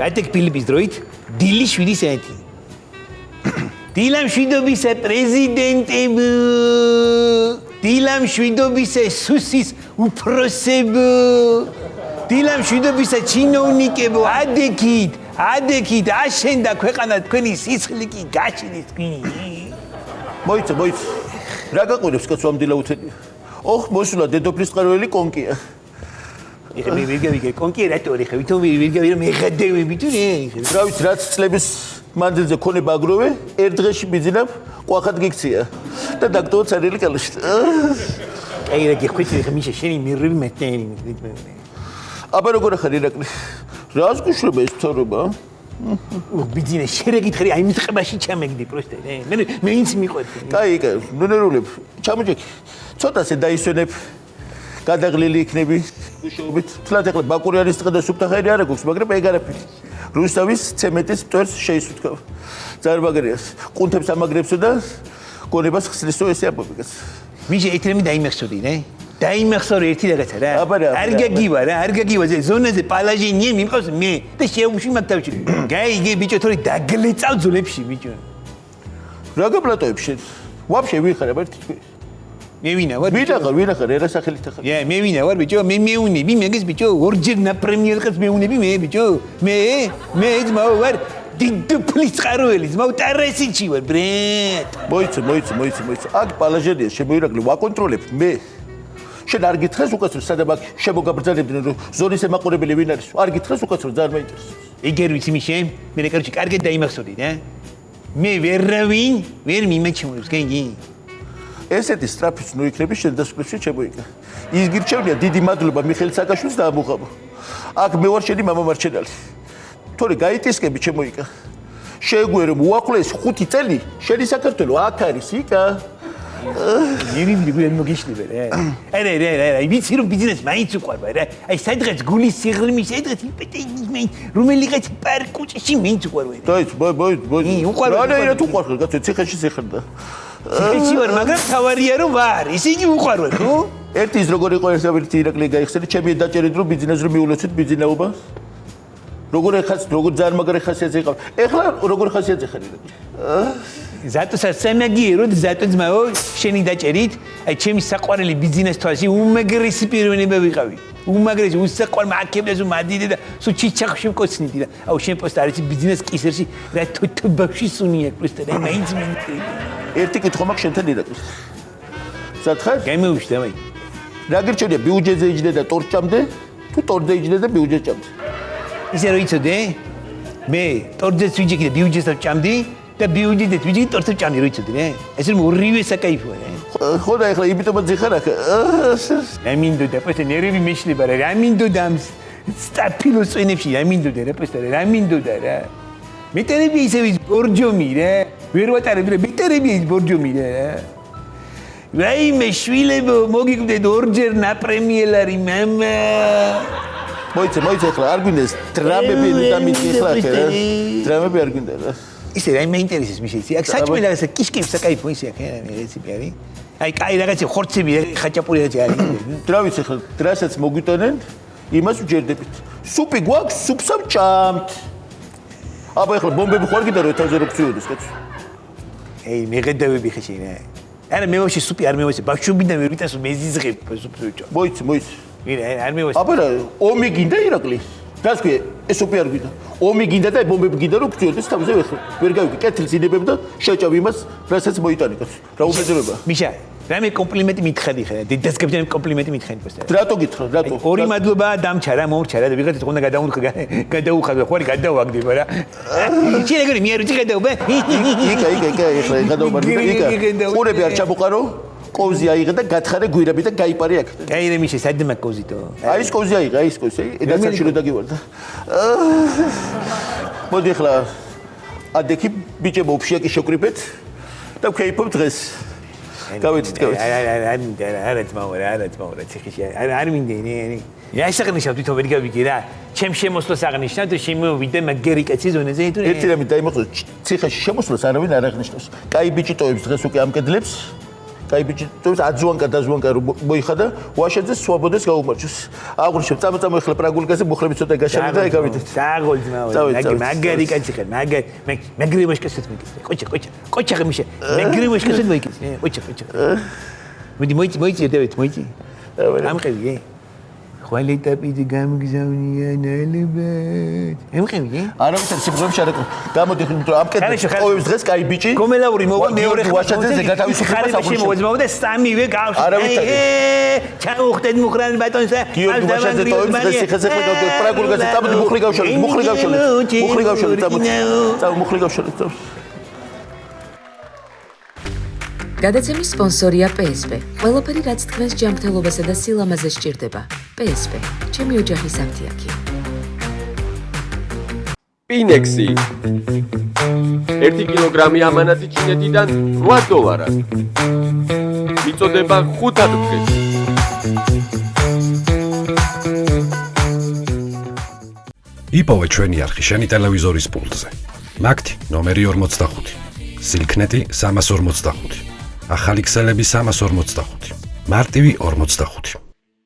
ბატეკ ფილიპის დროით დილის 7 საათი. დილამ შვიდობისა პრეზიდენტებო. დილამ შვიდობისა სუსის უფროსებო. დილამ შვიდობისა ჩინოვნიკებო, ადექით, აშენდა ქვეყანა თქვენი სისხლი კი გაშლის კი. მოიცა. რა გაყვირებს კაცო ამ დილაუთენია? ოხ, მოსულა დედოფლის წყაროელი კონკია. ეხლა მე ვიგავიგე კონკი რატორი ხე ვითომ ვიგავი რომ ეხადები თუ ნე. რა ვიცი, რაც წლების მანძილზე ქონება აგროვე, ერთ დღეში ბიძინავ, ყვახად გიქცია და დაგტოვა წერილი კალაში. აი რა გიხვიცი ხე მიშა შენი მირები მეტნერი. აბა როგორ ახარ ირაკლი? რას გუშვება ეს თორობა? ბიძინე შერეგითხრი აი მიწებაში ჩამეგდი პროსტე. მე ინც მიყვეთ. კაი, ნუნერულებ. ჩამოჭექი. ცოტასე დაისვენებ. გადაღლილი იქნები გუშაობით. თლათ ახლა ბაკურიანის დღე და სუფთა ხერი არ აქვს, მაგრამ ეგ არაფერი. რუსთავის ცემენტის მტვერს შეისუთქავ. ზარმაგრიას, ყუნთებს ამაგრებსო და გონებას ხსნისო ესე აბობიგას. მიშა ეთრემი დაიმახსოდი, ნე? დაიმახსორი ერთი რაღაცა რა. არ გაგივა ზონაზე პალაჟი ნიე მიმყავს მე და შეუში მაგთავში. გაიგე ბიჭო თორე დაგლეწავ ძულებში ბიჭო. რა გაპლატოებ შენ? ვაფშე ვიხარ აბა ერთი თქვი. მე ვინა ვარ? ვინახარ, ერა სახელით ახარ. მე ვინა ვარ ბიჭო? მე მეუნები მეგეს ბიჭო, ორჯერ ნაპრემიერს მეუნები მე ბიჭო. მე ძმაო ვარ. დიდფლის წყაროელი ძმაო ტარასიჩი ვარ ბრეთ. მოიცა. აქ პალაჟერია შემოირაკლე ვაკონტროლებ მე. შენ არ გითხრას უკაცროს სადაბ აქ შემოგაბრძანებდნენ რომ ზონის ემაყურებელი ვინ არის? არ გითხრას უკაცროს ძალიან მაინტერესებს. ეგერ ვიცი მიშე, მე კარგი კარგად დაიმახსოდი რა. მე ვერავინ ვერ მიმაჩემს გენგი. ესეთი სტრაფიც ნუ იქნები შენ დასკვნებში შემოიკა. ის გირჩევნია დიდი მადლობა მიხეილ სააკაშვილს და ამუღაბო. აქ მე ვარ შენი მამა მარჩენალი. თორე გაიტისკები შემოიკა. შეგვე რომ უახლოეს 5 წელი შენი საქართველო აქ არის იკა. ირიმი გვიან მოგიშლიბე რა. არა, ვიცი რომ ბიზნეს მაინც უყვარვა რა. აი სადღაც გულის სიღრმის სადღაც იპეტენის მე რომელიღაც პარკუჭში მეც უყვარვა. დაიც, რა რა თუ უყვარხარ კაცო ციხეში სიხრდა. ციხეში ვარ, მაგრამ თავარია რომ ვარ. ისინი უყვარვა თუ? ერთი ის როგორ იყო ერთ ირაკლი გაიხსენე, ჩემი დაჭერით რომ ბიზნეს რომ მიულოცეთ ბიზნესობა. როგორ ძალიან მაგარი ხასიათზე იყავ. ეხლა როგორ ხასიათზე ხარ ირაკლი? ზატო სასამაგიერო ზატო ძმაო შენი დაჭერით აი ჩემი საყვარელი ბიზნეს თვალში უმაგრესი პიროვნება ვიყავი. უმაგრესი უსაყვარ მაკებლეს უმადიდე და სულ ჩიჩახში მკოცნიდი და აუ შენ პოსტ არის ბიზნეს კისერში რა თუთუბავში სუნია პროსტა და მაინც მინდა. ერთი კითხვა მაქვს შენთან ირაკლი. სათხარ? გამოვიშდა მაი. რა გირჩენია ბიუჯეტზე იჯდე და ტორტ ჭამდე? თუ ტორტზე იჯდე და ბიუჯეტ ჭამდე? ისე რომ იცოდე? მე ტორტზეც ვიჯექი და ბიუჯეტსაც ჭამდი. და ბიუჯეტით ვიჯი ტორტს ჭამდი რო იცოდი რა. ესე რომ ორივე საკაიფოა რა. ხო და ეხლა იმიტომაც იხარ აქ. ამინდოდა პოსტე ნერვი მეშლება რა. ამინდოდა ამ სტაფილოს წვენებში ამინდოდა რა პოსტე რა. ამინდოდა რა. მეტერები ისე ვის ბორჯომი რა. ვერ ვატარებ რა მეტერები ის ბორჯომი რა. რაიმე შვილებო მოგიკვდეთ ორჯერ ნაპრემიელარი მამა. მოიცა ეხლა არ გვინდეს დრამები და მითი ეხლა რა. დრამები არ გვინდა რა. ისე რა მეინტერესებს მიშეიცი. აქ საჭმე რაღაცა კიშკებს საკაიფო ისე აქ რეციპი არის. აი კაი რაღაცა ხორცები ხაჭაპური რაღაცა არის. რა ვიცი ხა დრასაც მოგვიტანენ იმას ვჯერდებით. სუპი გვაქვს, სუპს ვჭამთ. აბა ეხლა ბომბები ხوار გინდა რომ თავზე როქციოდეს კაცო. ეი მეღედავები ხე შენ. არა მე ვაში სუპი არ მევასე. ბავშვობიდან ვერ ვიტანს მეზიზღებ სუპს ვჭამ. მოიცა. არ მევასე. აბა რა ომი გინდა ირაკლი? რას ქვია? ეს სუპი არ გვინდა. ომი გინდა და ბომბები გინდა რომ გწიოდეს თავზე ვერ გავიგე კეთილს ინებებ და შეჭავ იმას რასაც მოიტანი კაცო. რა უპერძება? მიშა, რამე კომპლიმენტი მითხარი ხე. დედასგებთან კომპლიმენტი მითხარი პოსტა. რატო გითხრა? რატო? ორი მადლობა დამჩა რა, მომრჩა რა და ვიღაცას უნდა გადაუხადო, ხო, გადავაგდება რა. შენ ეგრე მე არ ვიცი გადაუბე. იკა, ეხლა გადაუბარდი იკა. ყურები არ ჩამოყარო? კოვზი აიღე და გათხარე გვირები და გაიპარე აქ. კაი რე მიშე, სადმე კოვზიტო. აი ეს კოვზი აიღე, აი ეს კოვზი. დაცაში რო დაგივარდა. მოდი ახლა ადექი ბიჭებო ფშიაკი შევკრიბეთ და ვქეიფობ დღეს. გავიცით. არა ძმაო, ციხეში არ მინდენი. იასაღნიშნავ თვითონ ვერ გავიგე რა. ჩემ შემოსვლას აღნიშნავ და შემოვიდე მაგერი კაცი ზონაზე თუ ერთი რამე დაიმახსოვრე ციხეში შემოსვლას არავინ არ აღნიშნავს. კაი ბიჭი ტოებს დღეს უკვე ამკედლებს. кай бичи აძვანკა დაძვანკა რომ მოიხადა ვაშაძე სვაბოდეს გაუმარჯოს აღნიშნე წამოწამო ეხლა პრაგულკაზე მუხლები ცოტა გაშალე და ეკავიდეთ დაგოლ მაგარი კაცი ხარ მაგარი მოშკესეთ მეკი კოჩა ხმიშე მაგარი მოშკესეთ მეკი კოჩა მოიცი დევით მოიცი ამხევი ხვალიტა პიდი გამგზავნია ნალებად ამხევი არა ვიცი სიმღერებში არა გამოდი ამკეთ ყოველს დღეს кай бичი კომელაური მოვა მეორე ვაშაძეზე გათავისუფლებას აღნიშნე მოვა და სამივე გავშ ჩაუხდეთ მუხრან ბატონსა გიორგი ვაშაძე ტოვებს დღეს სიხესეხე გავდივართ პრაგულკაზე წამოდი მუხლი გავშალეთ გადაცემის სპონსორია PSP. ყველაფერი რაც თქვენს ჯანმრთელობასა და სილამაზე სჭირდება. PSP. ჩემი ოჯახის აფთიაქი. Pinexi. 1 კილოგრამი ამანათი ჩინეთიდან $8. მიწოდება 5 დღეს. იპოვე ჩვენი არხი შენი ტელევიზორის პულტზე. მაგთი ნომერი 45. სილქნეტი 345. ახალი ქსელები 345. მარტივი 45.